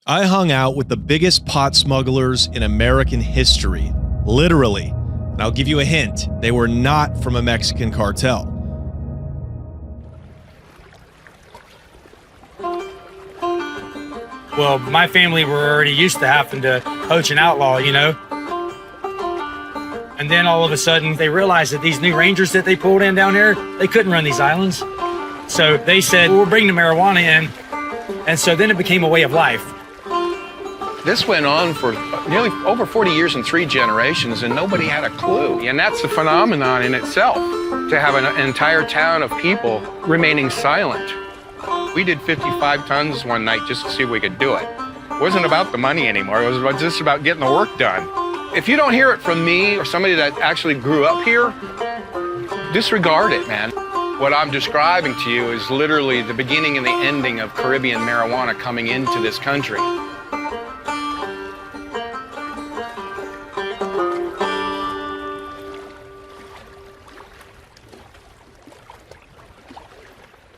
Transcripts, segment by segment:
I hung out with the biggest pot smugglers in American history, literally. And I'll give you a hint, they were not from a Mexican cartel. Well, my family were already used to having to poach an outlaw, you know? And then all of a sudden, they realized that these new rangers that they pulled in down there, they couldn't run these islands. So they said, we'll bring the marijuana in. And so then it became a way of life. This went on for nearly over 40 years and 3 generations, and nobody had a clue. And that's a phenomenon in itself, to have an entire town of people remaining silent. We did 55 tons one night just to see if we could do it. It wasn't about the money anymore. It was just about getting the work done. If you don't hear it from me or somebody that actually grew up here, disregard it, man. What I'm describing to you is literally the beginning and the ending of Caribbean marijuana coming into this country.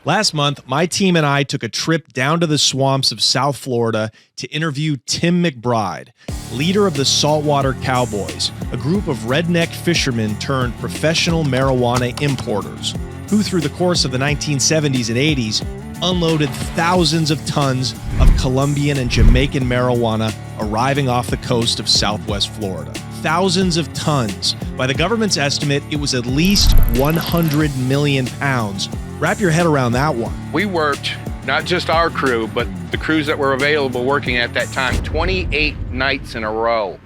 Last month, my team and I took a trip down to the swamps of South Florida to interview Tim McBride, leader of the Saltwater Cowboys, a group of redneck fishermen turned professional marijuana importers, who through the course of the 1970s and 80s unloaded thousands of tons of Colombian and Jamaican marijuana arriving off the coast of Southwest Florida. Thousands of tons. By the government's estimate, it was at least 100 million pounds. Wrap your head around that one. We worked, not just our crew, but the crews that were available working at that time, 28 nights in a row.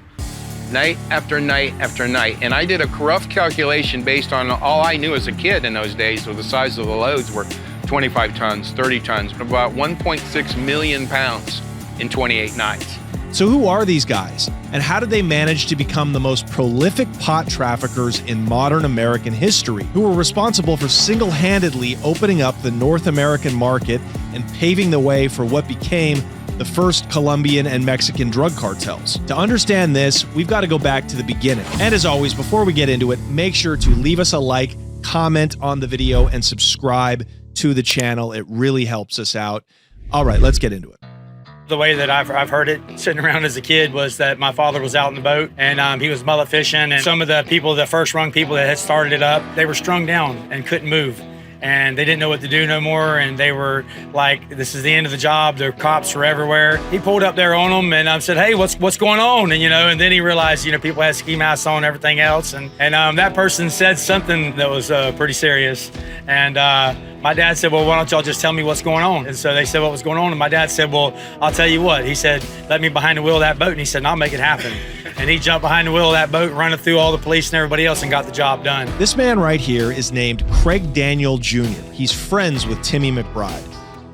Night after night after night. And I did a rough calculation based on all I knew as a kid in those days, so the size of the loads were 25 tons, 30 tons, about 1.6 million pounds in 28 nights. So who are these guys, and how did they manage to become the most prolific pot traffickers in modern American history, who were responsible for single-handedly opening up the North American market and paving the way for what became the first Colombian and Mexican drug cartels? To understand this, we've got to go back to the beginning. And as always, before we get into it, make sure to leave us a like, comment on the video, and subscribe to the channel. It really helps us out. All right, let's get into it. The way that I've heard it sitting around as a kid was that my father was out in the boat and he was mullet fishing, and some of the people, the first rung people that had started it up, they were strung down and couldn't move. And they didn't know what to do no more, and they were like, this is the end of the job. The cops were everywhere. He pulled up there on them and said, hey, what's going on? And, and then he realized, people had ski masks on and everything else. And that person said something that was pretty serious. And my dad said, well, why don't y'all just tell me what's going on? And so they said what was going on. And my dad said, well, I'll tell you what. He said, let me behind the wheel of that boat. And he said, I'll make it happen. And he jumped behind the wheel of that boat, running through all the police and everybody else, and got the job done. This man right here is named Craig Daniel Jr. He's friends with Timmy McBride.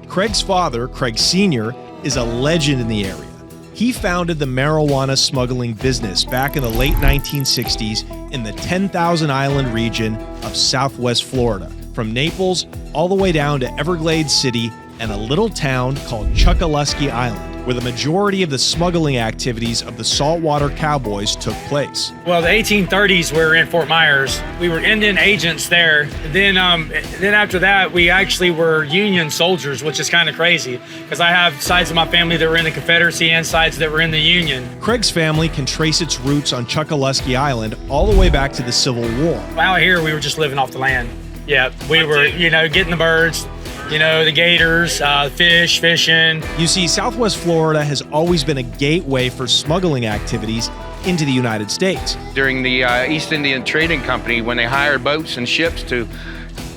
Craig's father, Craig Sr., is a legend in the area. He founded the marijuana smuggling business back in the late 1960s in the 10,000 island region of Southwest Florida, from Naples all the way down to Everglades City and a little town called Chokoloskee Island, where the majority of the smuggling activities of the Saltwater Cowboys took place. Well, the 1830s, we were in Fort Myers. We were Indian agents there. Then after that, we actually were Union soldiers, which is kind of crazy, because I have sides of my family that were in the Confederacy and sides that were in the Union. Craig's family can trace its roots on Chokoloskee Island all the way back to the Civil War. Out here, we were just living off the land. Yeah, we were, getting the birds, the gators, fishing. You see, Southwest Florida has always been a gateway for smuggling activities into the United States. During the East Indian Trading Company, when they hired boats and ships to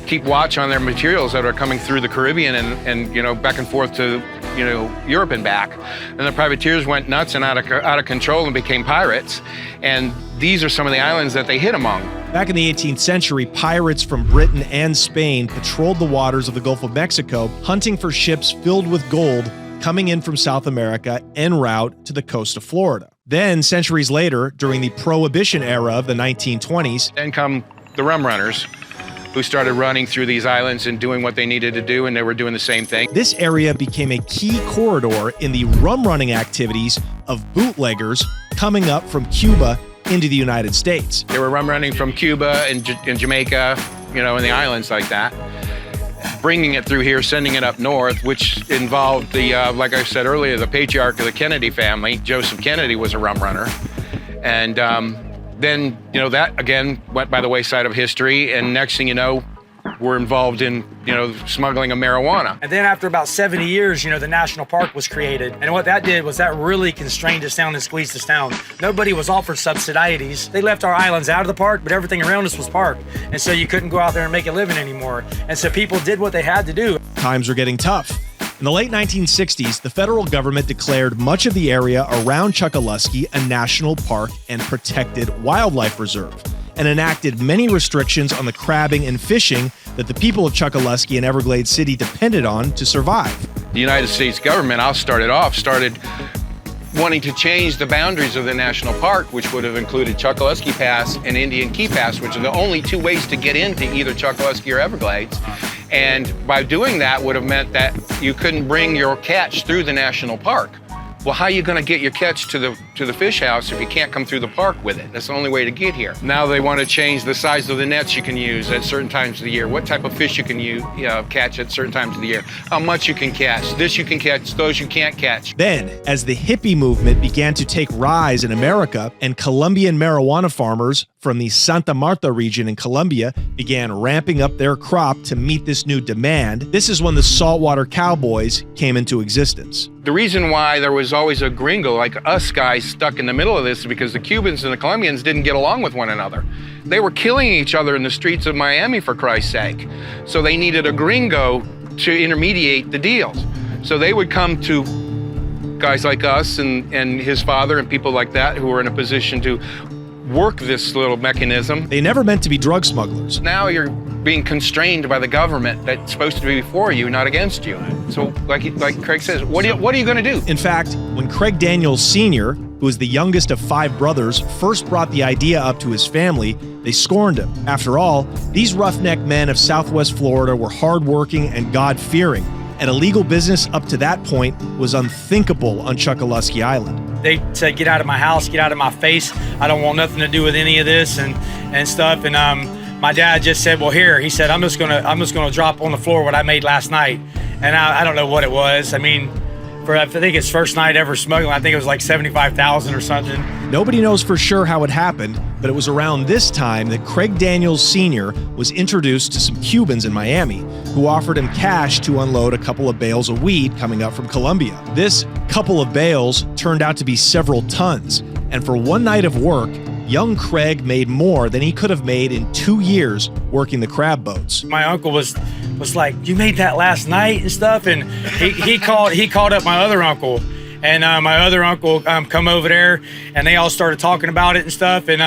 keep watch on their materials that are coming through the Caribbean and back and forth to Europe and back, and the privateers went nuts and out of control and became pirates. And these are some of the islands that they hit among. Back in the 18th century, pirates from Britain and Spain patrolled the waters of the Gulf of Mexico, hunting for ships filled with gold coming in from South America en route to the coast of Florida. Then, centuries later, during the Prohibition era of the 1920s, then come the rum runners, who started running through these islands and doing what they needed to do, and they were doing the same thing. This area became a key corridor in the rum running activities of bootleggers coming up from Cuba into the United States. They were rum running from Cuba and Jamaica, and the islands like that. bringing it through here, sending it up north, which involved the, like I said earlier, the patriarch of the Kennedy family. Joseph Kennedy was a rum runner. And then, that again went by the wayside of history. And next thing you know, we're involved in, smuggling of marijuana. And then after about 70 years, the national park was created. And what that did was that really constrained us down and squeezed us down. Nobody was offered subsidies. They left our islands out of the park, but everything around us was park. And so you couldn't go out there and make a living anymore. And so people did what they had to do. Times were getting tough. In the late 1960s, the federal government declared much of the area around Chokoloskee a national park and protected wildlife reserve, and enacted many restrictions on the crabbing and fishing that the people of Chokoloskee and Everglades City depended on to survive. The United States government, started wanting to change the boundaries of the national park, which would have included Chokoloskee Pass and Indian Key Pass, which are the only two ways to get into either Chokoloskee or Everglades. And by doing that would have meant that you couldn't bring your catch through the national park. Well, how are you going to get your catch to the fish house if you can't come through the park with it? That's the only way to get here. Now they want to change the size of the nets you can use at certain times of the year, what type of fish you can catch at certain times of the year, how much you can catch, this you can catch, those you can't catch. Then, as the hippie movement began to take rise in America and Colombian marijuana farmers from the Santa Marta region in Colombia began ramping up their crop to meet this new demand, this is when the Saltwater Cowboys came into existence. The reason why there was always a gringo like us guys stuck in the middle of this is because the Cubans and the Colombians didn't get along with one another. They were killing each other in the streets of Miami, for Christ's sake. So they needed a gringo to intermediate the deals. So they would come to guys like us and his father and people like that who were in a position to work this little mechanism. They never meant to be drug smugglers. Now you're being constrained by the government that's supposed to be for you, not against you. So like Craig says, what are you going to do? In fact, when Craig Daniels Sr., who was the youngest of 5 brothers, first brought the idea up to his family, they scorned him. After all, these roughneck men of Southwest Florida were hardworking and God-fearing, and illegal business up to that point was unthinkable on Chokoloskee Island. They said, get out of my house, get out of my face. I don't want nothing to do with any of this and stuff. And my dad just said, well, here, he said, I'm just gonna drop on the floor what I made last night. And I don't know what it was. I mean, I think his first night ever smuggling, I think it was like 75,000 or something. Nobody knows for sure how it happened, but it was around this time that Craig Daniels Sr. was introduced to some Cubans in Miami who offered him cash to unload a couple of bales of weed coming up from Colombia. This couple of bales turned out to be several tons, and for one night of work, young Craig made more than he could have made in 2 years working the crab boats. My uncle was like, you made that last night and stuff, and he called up my other uncle, and my other uncle come over there, and they all started talking about it and stuff, and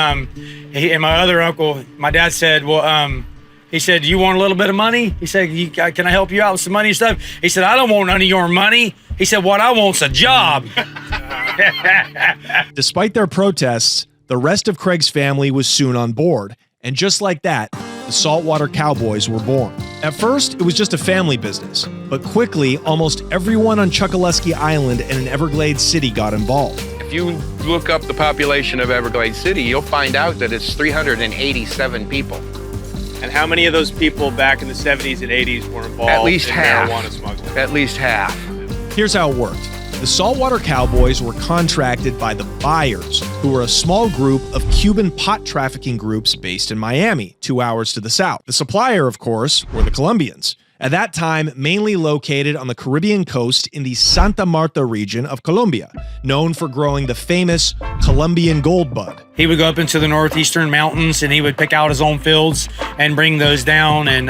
my other uncle, my dad said, well, he said, you want a little bit of money? He said, can I help you out with some money and stuff? He said, I don't want none of your money. He said, what I want's a job. Despite their protests, the rest of Craig's family was soon on board, and just like that, the Saltwater Cowboys were born. At first, it was just a family business, but quickly, almost everyone on Chokoloskee Island and in Everglades City got involved. If you look up the population of Everglades City, you'll find out that it's 387 people. And how many of those people back in the 70s and 80s were involved At least in half. marijuana smuggling? At least half. Here's how it worked. The Saltwater Cowboys were contracted by the Buyers, who were a small group of Cuban pot trafficking groups based in Miami, 2 hours to the south. The supplier, of course, were the Colombians, at that time mainly located on the Caribbean coast in the Santa Marta region of Colombia, known for growing the famous Colombian gold bud. He would go up into the northeastern mountains and he would pick out his own fields and bring those down. And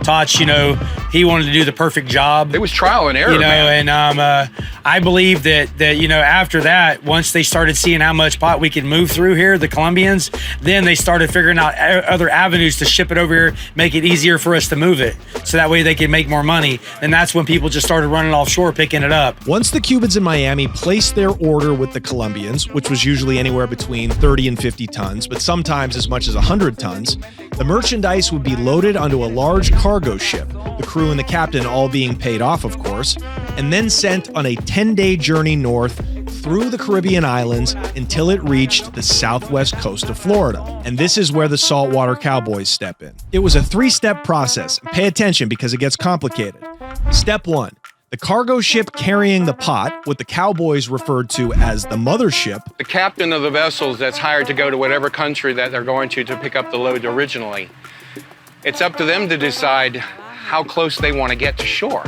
Tosh, he wanted to do the perfect job. It was trial and error, man. And I believe that after that, once they started seeing how much pot we could move through here, the Colombians, then they started figuring out other avenues to ship it over here, make it easier for us to move it, so that way they could make more money. And that's when people just started running offshore, picking it up. Once the Cubans in Miami placed their order with the Colombians, which was usually anywhere between 30 and 50 tons, but sometimes as much as 100 tons, the merchandise would be loaded onto a large cargo ship, the crew and the captain all being paid off, of course, and then sent on a 10-day journey north through the Caribbean islands until it reached the southwest coast of Florida. And this is where the Saltwater Cowboys step in. It was a 3-step process. Pay attention because it gets complicated. Step 1. The cargo ship carrying the pot, what the Cowboys referred to as the mothership. The captain of the vessels that's hired to go to whatever country that they're going to pick up the load originally. It's up to them to decide how close they want to get to shore.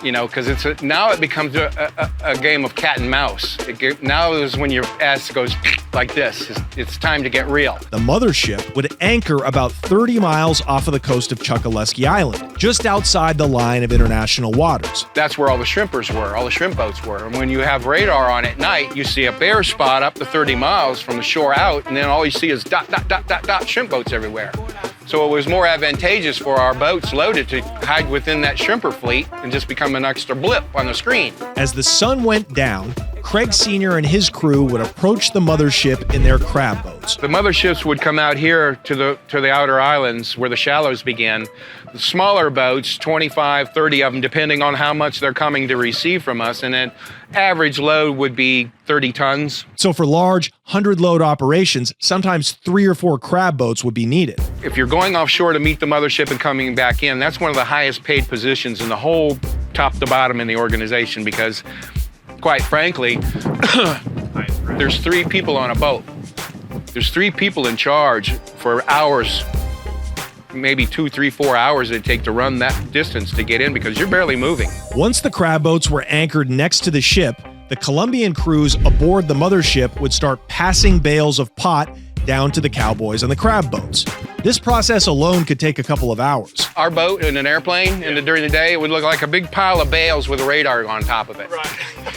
You know, because now it becomes a game of cat and mouse. Now is when your ass goes like this. It's time to get real. The mothership would anchor about 30 miles off of the coast of Chokoloskee Island, just outside the line of international waters. That's where all the shrimpers were, all the shrimp boats were. And when you have radar on at night, you see a bare spot up to 30 miles from the shore out, and then all you see is dot, dot, dot, dot, dot, shrimp boats everywhere. So it was more advantageous for our boats loaded to hide within that shrimper fleet and just become an extra blip on the screen. As the sun went down, Craig Sr. and his crew would approach the mothership in their crab boats. The motherships would come out here to the outer islands where the shallows begin. The smaller boats, 25, 30 of them, depending on how much they're coming to receive from us, and then average load would be 30 tons. So for large 100-load operations, sometimes 3 or 4 crab boats would be needed. If you're going offshore to meet the mothership and coming back in, that's one of the highest paid positions in the whole top to bottom in the organization because, quite frankly, there's 3 people on a boat. There's 3 people in charge for hours, maybe 2, 3, 4 hours it'd take to run that distance to get in because you're barely moving. Once the crab boats were anchored next to the ship, the Colombian crews aboard the mothership would start passing bales of pot down to the Cowboys on the crab boats. This process alone could take a couple of hours. Our boat in an airplane, during the day, it would look like a big pile of bales with a radar on top of it. Right.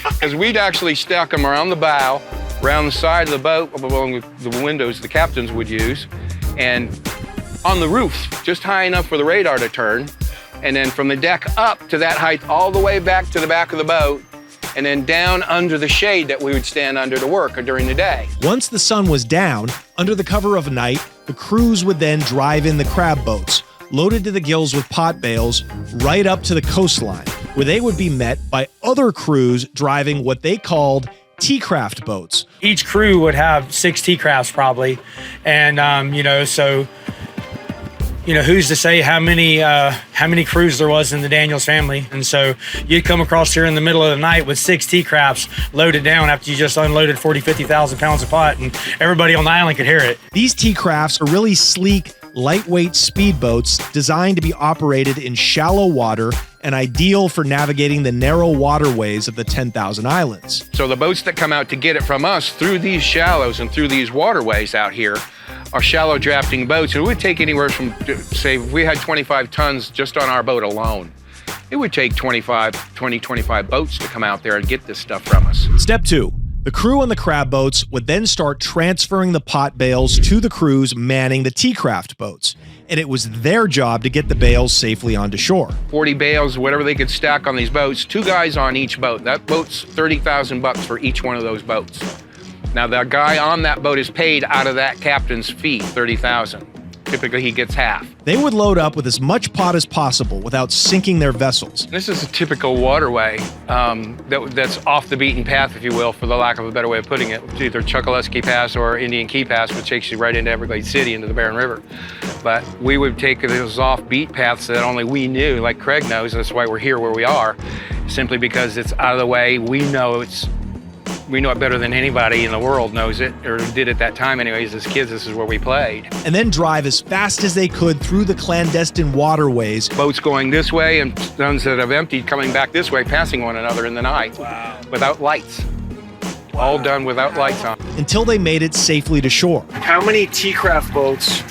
Because we'd actually stack them around the bow, around the side of the boat, along the windows the captains would use, and on the roof, just high enough for the radar to turn, and then from the deck up to that height, all the way back to the back of the boat, and then down under the shade that we would stand under to work during the day. Once the sun was down, under the cover of night, the crews would then drive in the crab boats, loaded to the gills with pot bales, right up to the coastline, where they would be met by other crews driving what they called T-craft boats. Each crew would have 6 T-crafts probably, and who's to say how many crews there was in the Daniels family? And so you'd come across here in the middle of the night with 6 T-crafts loaded down after you just unloaded 40, 50,000 pounds of pot, and everybody on the island could hear it. These T-crafts are really sleek, lightweight speedboats designed to be operated in shallow water and ideal for navigating the narrow waterways of the 10,000 islands. So the boats that come out to get it from us through these shallows and through these waterways out here are shallow drafting boats. It would take anywhere from, say, if we had 25 tons just on our boat alone, it would take 20, 25 boats to come out there and get this stuff from us. Step 2. The crew on the crab boats would then start transferring the pot bales to the crews manning the T-craft boats, and it was their job to get the bales safely onto shore. 40 bales, whatever they could stack on these boats, 2 guys on each boat. That boat's $30,000 for each one of those boats. Now the guy on that boat is paid out of that captain's fee, $30,000. Typically he gets half. They would load up with as much pot as possible without sinking their vessels. This is a typical waterway that's off the beaten path, if you will, for the lack of a better way of putting it. It's either Chokoloskee Pass or Indian Key Pass, which takes you right into Everglades City, into the Barren River. But we would take those off-beat paths that only we knew, like Craig knows, that's why we're here where we are, simply because it's out of the way. We know it better than anybody in the world knows it, or did at that time anyways. As kids, this is where we played. And then drive as fast as they could through the clandestine waterways. Boats going this way and ones that have emptied coming back this way, passing one another in the night. Wow. Without lights. Wow. All done without lights on. Until they made it safely to shore. How many T-craft boats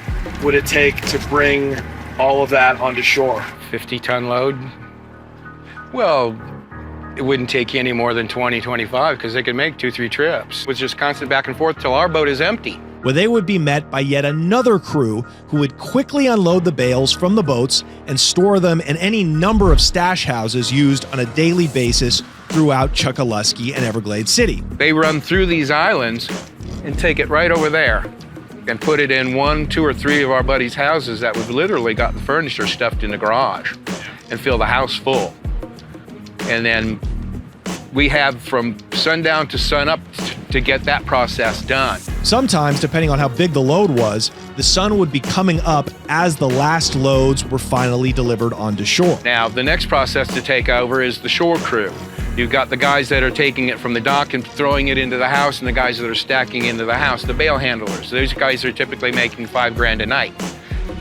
would it take to bring all of that onto shore? 50-ton load? Well, it wouldn't take you any more than 20, 25 because they could make 2, 3 trips. It was just constant back and forth till our boat is empty. Where they would be met by yet another crew who would quickly unload the bales from the boats and store them in any number of stash houses used on a daily basis throughout Chokoloskee and Everglades City. They run through these islands and take it right over there and put it in 1, 2, or 3 of our buddies' houses that would literally got the furniture stuffed in the garage and fill the house full. And then we have from sundown to sunup to get that process done. Sometimes, depending on how big the load was, the sun would be coming up as the last loads were finally delivered onto shore. Now, the next process to take over is the shore crew. You've got the guys that are taking it from the dock and throwing it into the house, and the guys that are stacking into the house, the bale handlers. Those guys are typically making $5,000 a night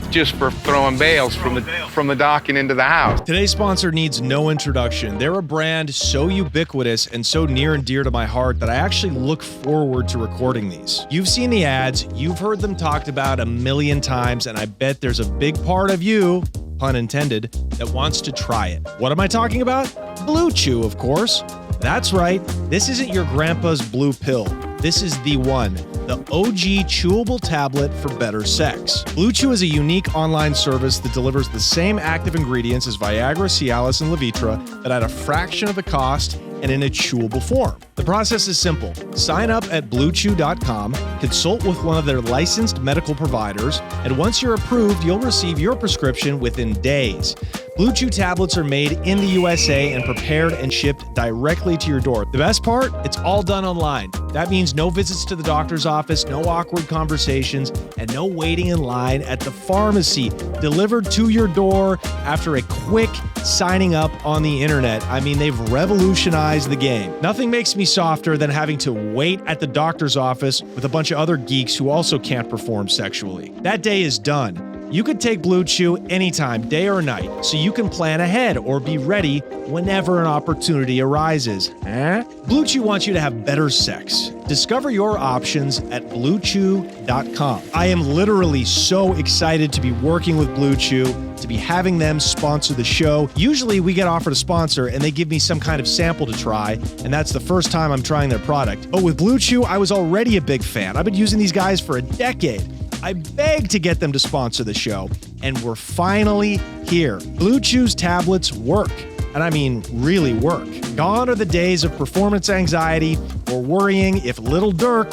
just for throwing bales from the dock and into the house. Today's sponsor needs no introduction. They're a brand so ubiquitous and so near and dear to my heart that I actually look forward to recording these. You've seen the ads, you've heard them talked about a million times, and I bet there's a big part of you, pun intended, that wants to try it. What am I talking about? BlueChew, of course. That's right, this isn't your grandpa's blue pill. This is the one, the OG chewable tablet for better sex. BlueChew is a unique online service that delivers the same active ingredients as Viagra, Cialis, and Levitra, but at a fraction of the cost and in a chewable form. The process is simple. Sign up at BlueChew.com, consult with one of their licensed medical providers, and once you're approved, you'll receive your prescription within days. BlueChew tablets are made in the USA and prepared and shipped directly to your door. The best part? It's all done online. That means no visits to the doctor's office, no awkward conversations, and no waiting in line at the pharmacy. Delivered to your door after a quick signing up on the internet. I mean, they've revolutionized the game. Nothing makes me softer than having to wait at the doctor's office with a bunch of other geeks who also can't perform sexually. That day is done. You could take BlueChew anytime, day or night, so you can plan ahead or be ready whenever an opportunity arises. BlueChew wants you to have better sex. Discover your options at BlueChew.com. I am literally so excited to be working with BlueChew, to be having them sponsor the show. Usually we get offered a sponsor and they give me some kind of sample to try, and that's the first time I'm trying their product. But with BlueChew, I was already a big fan. I've been using these guys for a decade. I begged to get them to sponsor the show, and we're finally here. BlueChew's tablets work, and I mean really work. Gone are the days of performance anxiety or worrying if Little Dirk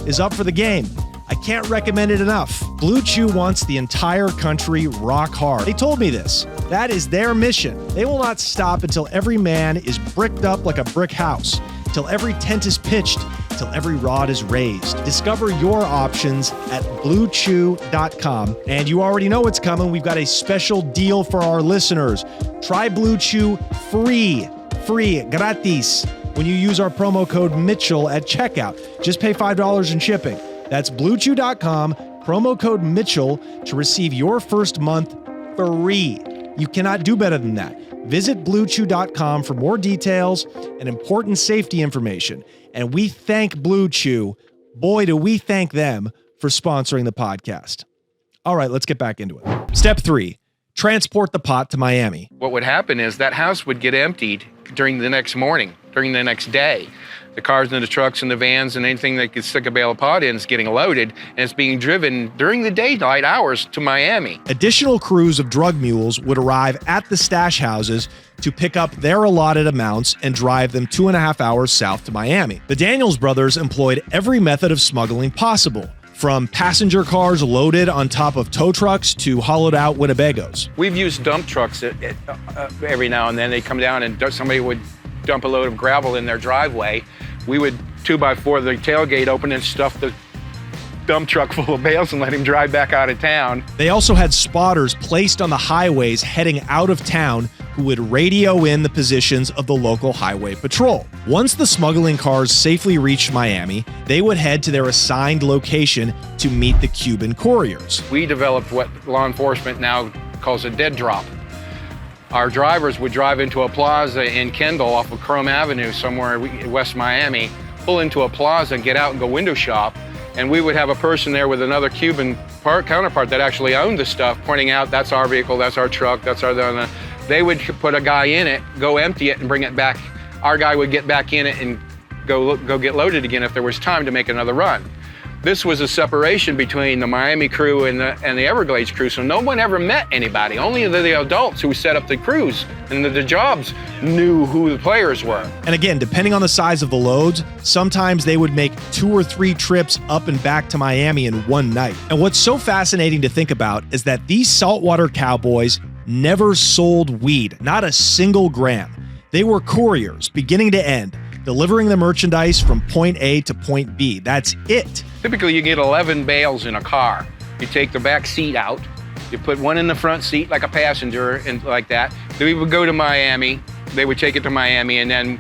is up for the game. I can't recommend it enough. BlueChew wants the entire country rock hard. They told me this. That is their mission. They will not stop until every man is bricked up like a brick house, till every tent is pitched, till every rod is raised. Discover your options at BlueChew.com. And you already know what's coming. We've got a special deal for our listeners. Try BlueChew free, gratis, when you use our promo code Mitchell at checkout. Just pay $5 in shipping. That's BlueChew.com, promo code Mitchell to receive your first month free. You cannot do better than that. Visit BlueChew.com for more details and important safety information. And we thank BlueChew. Boy, do we thank them for sponsoring the podcast. All right, let's get back into it. Step 3, transport the pot to Miami. What would happen is that house would get emptied during the next morning, during the next day. The cars and the trucks and the vans and anything that could stick a bale of pot in is getting loaded, and it's being driven during the daylight hours to Miami. Additional crews of drug mules would arrive at the stash houses to pick up their allotted amounts and drive them 2.5 hours south to Miami. The Daniels brothers employed every method of smuggling possible, from passenger cars loaded on top of tow trucks to hollowed out Winnebagos. We've used dump trucks every now and then. They come down and somebody would dump a load of gravel in their driveway. We would 2x4 the tailgate open and stuff the dump truck full of bales and let him drive back out of town. They also had spotters placed on the highways heading out of town who would radio in the positions of the local highway patrol. Once the smuggling cars safely reached Miami, they would head to their assigned location to meet the Cuban couriers. We developed what law enforcement now calls a dead drop. Our drivers would drive into a plaza in Kendall off of Chrome Avenue somewhere in West Miami, pull into a plaza and get out and go window shop. And we would have a person there with another Cuban counterpart that actually owned the stuff, pointing out, that's our vehicle, that's our truck, that's our... They would put a guy in it, go empty it and bring it back. Our guy would get back in it and go get loaded again if there was time to make another run. This was a separation between the Miami crew and the Everglades crew, so no one ever met anybody. Only the adults who set up the crews and the jobs knew who the players were. And again, depending on the size of the loads, sometimes they would make 2 or 3 trips up and back to Miami in one night. And what's so fascinating to think about is that these Saltwater Cowboys never sold weed, not a single gram. They were couriers, beginning to end, delivering the merchandise from point A to point B. That's it. Typically, you get 11 bales in a car. You take the back seat out, you put one in the front seat like a passenger and like that. Then we would go to Miami. They would take it to Miami and then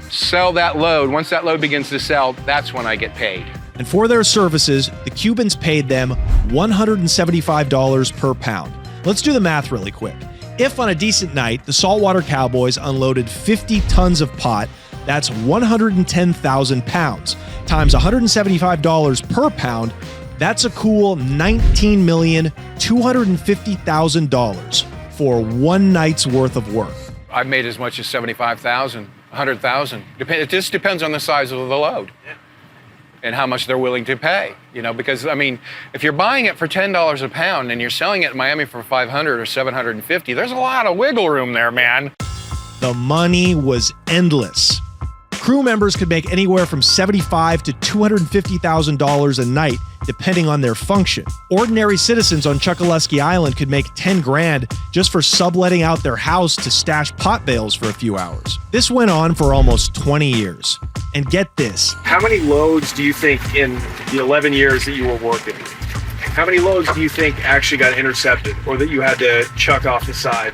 sell that load. Once that load begins to sell, that's when I get paid. And for their services, the Cubans paid them $175 per pound. Let's do the math really quick. If on a decent night, the Saltwater Cowboys unloaded 50 tons of pot, that's 110,000 pounds. Times $175 per pound, that's a cool $19,250,000 for one night's worth of work. I've made as much as 75,000, 100,000. It just depends on the size of the load and how much they're willing to pay. You know, because I mean, if you're buying it for $10 a pound and you're selling it in Miami for 500 or 750, there's a lot of wiggle room there, man. The money was endless. Crew members could make anywhere from $75,000 to $250,000 a night, depending on their function. Ordinary citizens on Chokoloskee Island could make $10,000 just for subletting out their house to stash pot bales for a few hours. This went on for almost 20 years. And get this. How many loads do you think in the 11 years that you were working, how many loads do you think actually got intercepted or that you had to chuck off the side?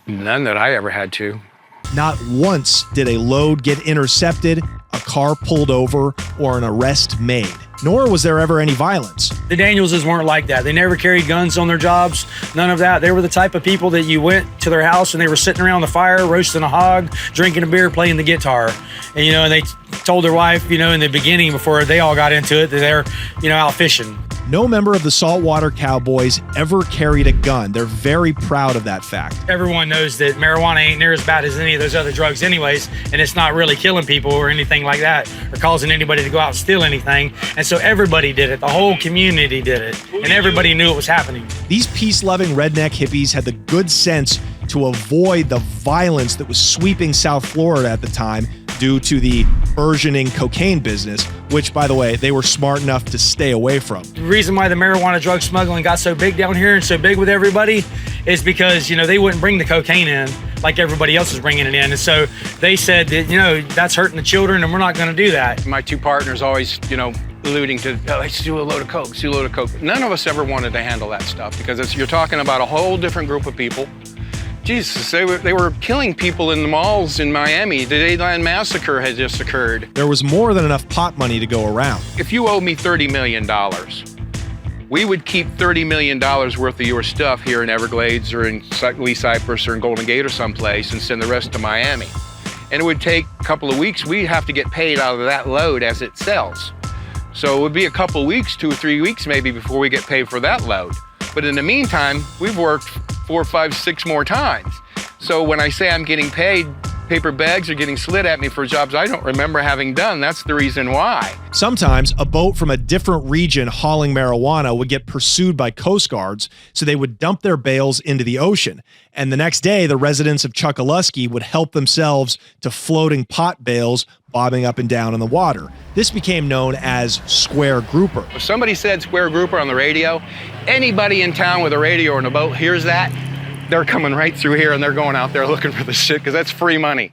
None that I ever had to. Not once did a load get intercepted, a car pulled over, or an arrest made. Nor was there ever any violence. The Danielses weren't like that. They never carried guns on their jobs, none of that. They were the type of people that you went to their house and they were sitting around the fire, roasting a hog, drinking a beer, playing the guitar. And, and they told their wife, in the beginning before they all got into it, that they're, out fishing. No member of the Saltwater Cowboys ever carried a gun. They're very proud of that fact. Everyone knows that marijuana ain't near as bad as any of those other drugs anyways, and it's not really killing people or anything like that, or causing anybody to go out and steal anything. And so everybody did it. The whole community did it, and everybody knew it was happening. These peace-loving redneck hippies had the good sense to avoid the violence that was sweeping South Florida at the time due to the burgeoning cocaine business, which, by the way, they were smart enough to stay away from. The reason why the marijuana drug smuggling got so big down here and so big with everybody is because, they wouldn't bring the cocaine in like everybody else was bringing it in. And so they said that, that's hurting the children and we're not going to do that. My two partners always, alluding to, let's do a load of coke, let's do a load of coke. None of us ever wanted to handle that stuff because you're talking about a whole different group of people. Jesus, they were killing people in the malls in Miami. The Dayland Massacre had just occurred. There was more than enough pot money to go around. If you owe me $30 million, we would keep $30 million worth of your stuff here in Everglades or in Lee Cypress or in Golden Gate or someplace and send the rest to Miami. And it would take a couple of weeks. We'd have to get paid out of that load as it sells. So it would be a couple of weeks, 2 or 3 weeks maybe, before we get paid for that load. But in the meantime, we've worked 4, 5, 6 more times. So when I say I'm getting paid, paper bags are getting slid at me for jobs I don't remember having done. That's the reason why. Sometimes a boat from a different region hauling marijuana would get pursued by Coast Guards, so they would dump their bales into the ocean. And the next day, the residents of Chokoloskee would help themselves to floating pot bales bobbing up and down in the water. This became known as square grouper. If somebody said square grouper on the radio, anybody in town with a radio or in a boat hears that, they're coming right through here and they're going out there looking for the shit because that's free money.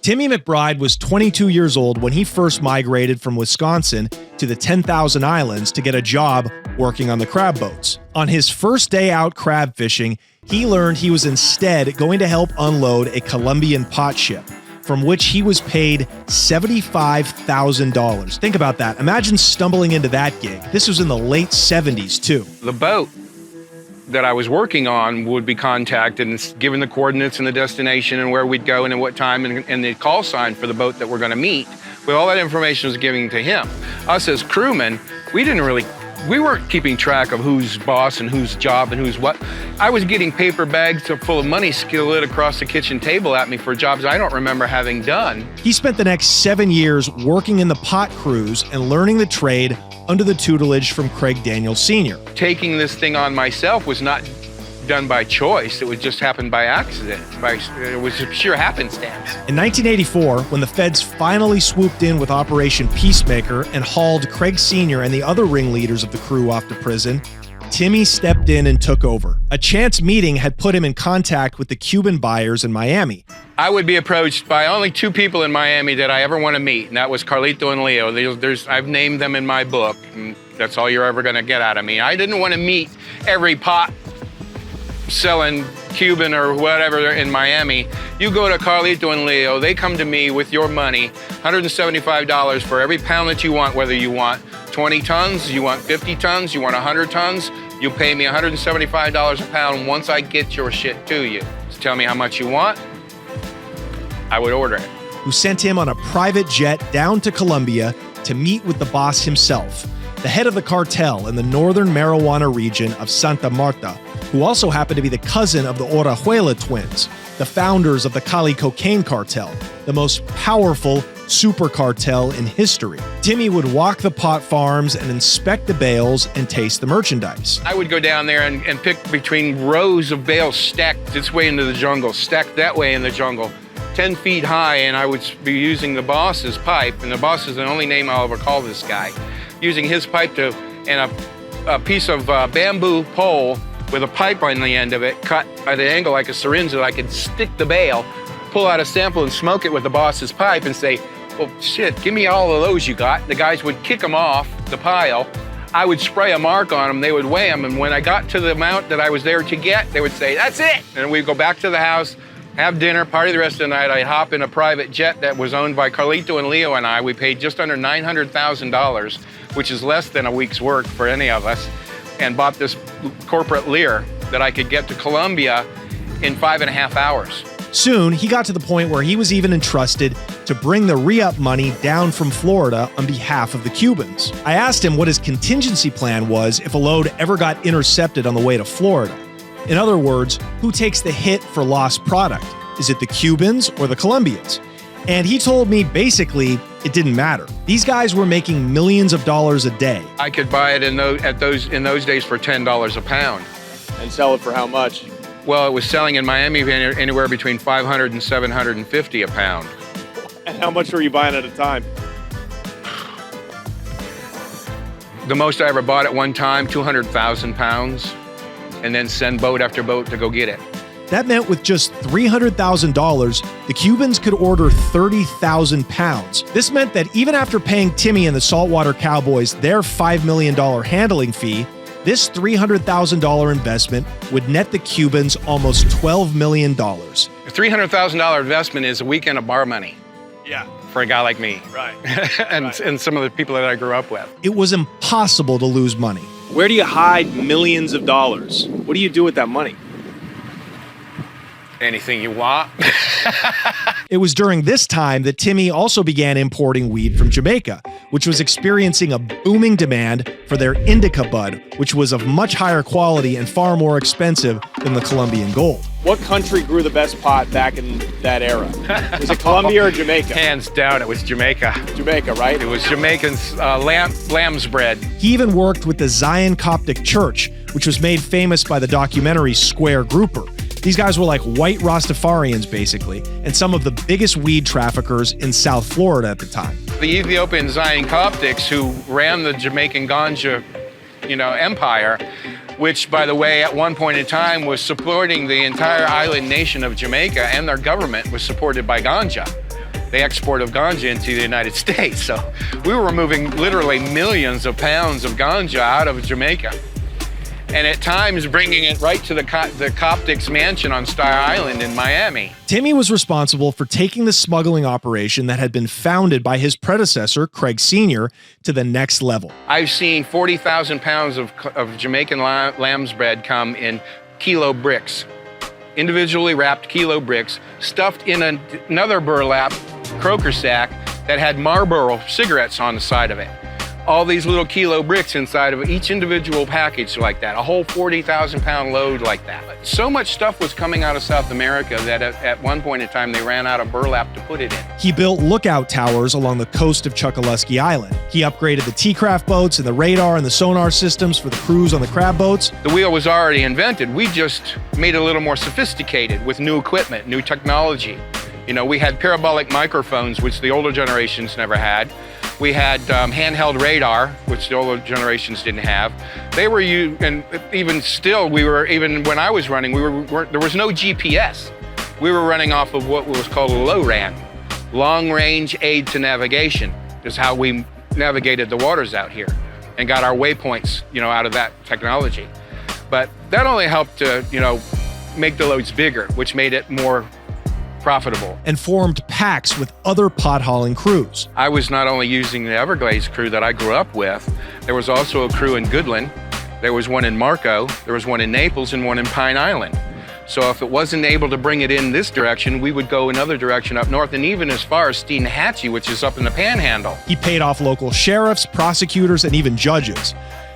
Timmy McBride was 22 years old when he first migrated from Wisconsin to the 10,000 Islands to get a job working on the crab boats. On his first day out crab fishing, he learned he was instead going to help unload a Colombian pot ship, from which he was paid $75,000. Think about that. Imagine stumbling into that gig. This was in the late 70s, too. The boat that I was working on would be contacted and given the coordinates and the destination and where we'd go and at what time and the call sign for the boat that we're going to meet. With all that information was given to him. Us as crewmen, we weren't keeping track of who's boss and whose job and who's what. I was getting paper bags full of money skillet across the kitchen table at me for jobs I don't remember having done. He spent the next 7 years working in the pot crews and learning the trade under the tutelage from Craig Daniels Sr. Taking this thing on myself was not done by choice. It would just happen by accident. It was pure happenstance. In 1984, when the feds finally swooped in with Operation Peacemaker and hauled Craig Sr. and the other ringleaders of the crew off to prison, Timmy stepped in and took over. A chance meeting had put him in contact with the Cuban buyers in Miami. I would be approached by only two people in Miami that I ever want to meet, and that was Carlito and Leo. I've named them in my book, and that's all you're ever going to get out of me. I didn't want to meet every pot selling Cuban or whatever in Miami. You go to Carlito and Leo, they come to me with your money, $175 for every pound that you want, whether you want 20 tons, you want 50 tons, you want 100 tons, you pay me $175 a pound once I get your shit to you. So tell me how much you want, I would order it. Who sent him on a private jet down to Colombia to meet with the boss himself, the head of the cartel in the northern marijuana region of Santa Marta, who also happened to be the cousin of the Orejuela twins, the founders of the Cali cocaine cartel, the most powerful super cartel in history. Timmy would walk the pot farms and inspect the bales and taste the merchandise. I would go down there and pick between rows of bales stacked this way into the jungle, stacked that way in the jungle, 10 feet high, and I would be using the boss's pipe, and the boss is the only name I'll ever call this guy, using his pipe and a piece of bamboo pole with a pipe on the end of it, cut at an angle like a syringe that I could stick the bale, pull out a sample and smoke it with the boss's pipe and say, well, shit, give me all of those you got. The guys would kick them off the pile. I would spray a mark on them, they would weigh them, and when I got to the amount that I was there to get, they would say, that's it! And we'd go back to the house, have dinner, party the rest of the night. I'd hop in a private jet that was owned by Carlito and Leo and I. We paid just under $900,000, which is less than a week's work for any of us, and bought this corporate Lear that I could get to Colombia in 5.5 hours. Soon, he got to the point where he was even entrusted to bring the re-up money down from Florida on behalf of the Cubans. I asked him what his contingency plan was if a load ever got intercepted on the way to Florida. In other words, who takes the hit for lost product? Is it the Cubans or the Colombians? And he told me basically it didn't matter. These guys were making millions of dollars a day. I could buy it in those days for $10 a pound. And sell it for how much? Well, it was selling in Miami anywhere between $500 and $750 a pound. And how much were you buying at a time? The most I ever bought at one time, 200,000 pounds, and then send boat after boat to go get it. That meant with just $300,000, the Cubans could order 30,000 pounds. This meant that even after paying Timmy and the Saltwater Cowboys their $5 million handling fee, this $300,000 investment would net the Cubans almost $12 million. A $300,000 investment is a weekend of bar money. Yeah. For a guy like me. Right. and some of the people that I grew up with. It was impossible to lose money. Where do you hide millions of dollars? What do you do with that money? Anything you want. It was during this time that Timmy also began importing weed from Jamaica, which was experiencing a booming demand for their indica bud, which was of much higher quality and far more expensive than the Colombian gold. What country grew the best pot back in that era? Was it Colombia or Jamaica? Hands down, it was Jamaica. Jamaica, right? It was Jamaican's lamb's bread. He even worked with the Zion Coptic Church, which was made famous by the documentary Square Grouper. These guys were like white Rastafarians, basically, and some of the biggest weed traffickers in South Florida at the time. The Ethiopian Zion Coptics, who ran the Jamaican Ganja, empire, which, by the way, at one point in time was supporting the entire island nation of Jamaica, and their government was supported by Ganja. They exported ganja into the United States, so we were moving literally millions of pounds of ganja out of Jamaica. And at times bringing it right to the Coptics mansion on Star Island in Miami. Timmy was responsible for taking the smuggling operation that had been founded by his predecessor, Craig Sr., to the next level. I've seen 40,000 pounds of Jamaican lamb's bread come in kilo bricks, individually wrapped kilo bricks, stuffed in another burlap croaker sack that had Marlboro cigarettes on the side of it. All these little kilo bricks inside of each individual package like that, a whole 40,000 pound load like that. So much stuff was coming out of South America that at one point in time they ran out of burlap to put it in. He built lookout towers along the coast of Chokoloskee Island. He upgraded the T-craft boats and the radar and the sonar systems for the crews on the crab boats. The wheel was already invented. We just made it a little more sophisticated with new equipment, new technology. We had parabolic microphones, which the older generations never had. We had handheld radar, which the older generations didn't have. They were and even still, even when I was running, there was no GPS. We were running off of what was called a LORAN, long range aid to navigation, is how we navigated the waters out here and got our waypoints, out of that technology. But that only helped to, make the loads bigger, which made it more profitable. And formed packs with other pot hauling crews. I was not only using the Everglades crew that I grew up with, there was also a crew in Goodland, there was one in Marco, there was one in Naples, and one in Pine Island. So if it wasn't able to bring it in this direction, we would go another direction up north, and even as far as Steenhatchee, which is up in the Panhandle. He paid off local sheriffs, prosecutors, and even judges.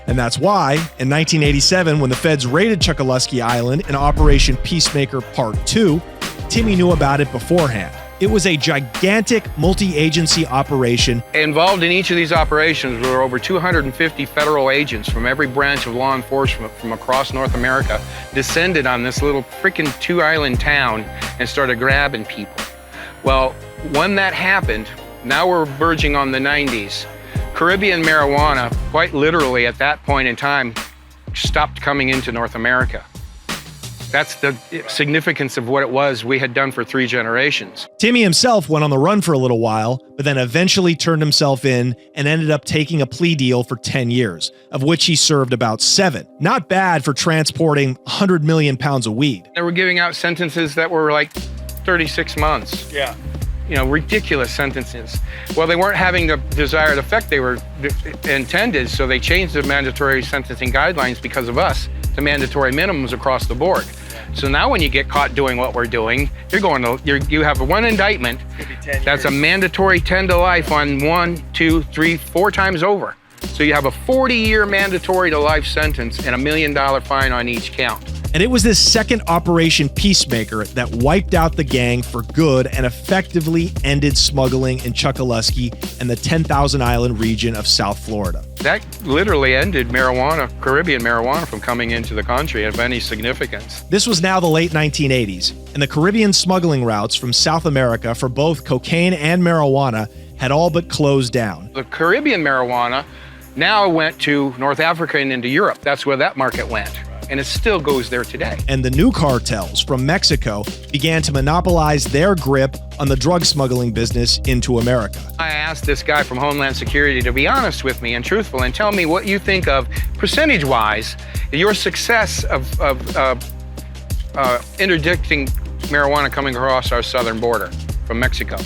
And that's why, in 1987, when the feds raided Chokoloskee Island in Operation Peacemaker Part 2, Timmy knew about it beforehand. It was a gigantic multi-agency operation. Involved in each of these operations were over 250 federal agents from every branch of law enforcement from across North America, descended on this little freaking 2-island town and started grabbing people. Well, when that happened, now we're verging on the 90s. Caribbean marijuana, quite literally at that point in time, stopped coming into North America. That's the significance of what it was we had done for 3 generations. Timmy himself went on the run for a little while, but then eventually turned himself in and ended up taking a plea deal for 10 years, of which he served about 7. Not bad for transporting 100 million pounds of weed. They were giving out sentences that were like 36 months. Yeah. Ridiculous sentences. Well, they weren't having the desired effect they were intended, so they changed the mandatory sentencing guidelines because of us to mandatory minimums across the board. So now when you get caught doing what we're doing, you have one indictment, that's a mandatory 10 to life on 1, 2, 3, 4 times over. So you have a 40-year mandatory to life sentence and $1 million fine on each count. And it was this second Operation Peacemaker that wiped out the gang for good and effectively ended smuggling in Chokoloskee and the 10,000 Island region of South Florida. That literally ended marijuana, Caribbean marijuana, from coming into the country of any significance. This was now the late 1980s, and the Caribbean smuggling routes from South America for both cocaine and marijuana had all but closed down. The Caribbean marijuana now went to North Africa and into Europe. That's where that market went. And it still goes there today. And the new cartels from Mexico began to monopolize their grip on the drug smuggling business into America. I asked this guy from Homeland Security to be honest with me and truthful and tell me what you think of, percentage-wise, your success of interdicting marijuana coming across our southern border from Mexico.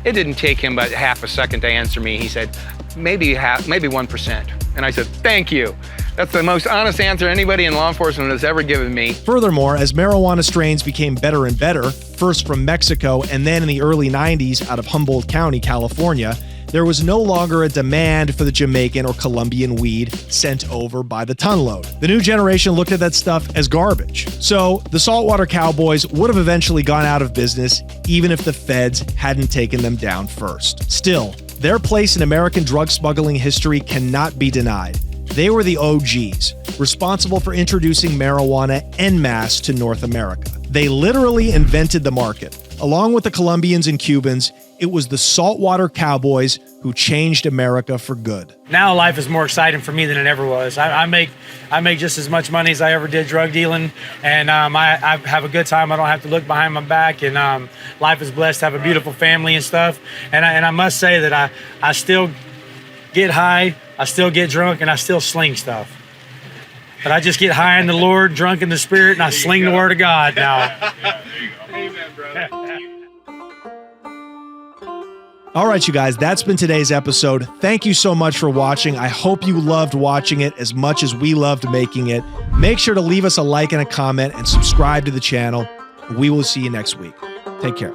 It didn't take him but half a second to answer me. He said, maybe 1%. And I said, thank you. That's the most honest answer anybody in law enforcement has ever given me. Furthermore, as marijuana strains became better and better, first from Mexico and then in the early 90s out of Humboldt County, California, there was no longer a demand for the Jamaican or Colombian weed sent over by the tonload. The new generation looked at that stuff as garbage. So the Saltwater Cowboys would have eventually gone out of business even if the feds hadn't taken them down first. Still, their place in American drug smuggling history cannot be denied. They were the OGs, responsible for introducing marijuana en masse to North America. They literally invented the market. Along with the Colombians and Cubans, it was the Saltwater Cowboys who changed America for good. Now life is more exciting for me than it ever was. I make just as much money as I ever did drug dealing, and I have a good time. I don't have to look behind my back, and life is blessed to have a beautiful family and stuff. And I must say that I still get high, I still get drunk, and I still sling stuff. But I just get high in the Lord, drunk in the Spirit, and I sling the Word of God now. Yeah, there you go. Amen, brother. All right, you guys, that's been today's episode. Thank you so much for watching. I hope you loved watching it as much as we loved making it. Make sure to leave us a like and a comment and subscribe to the channel. We will see you next week. Take care.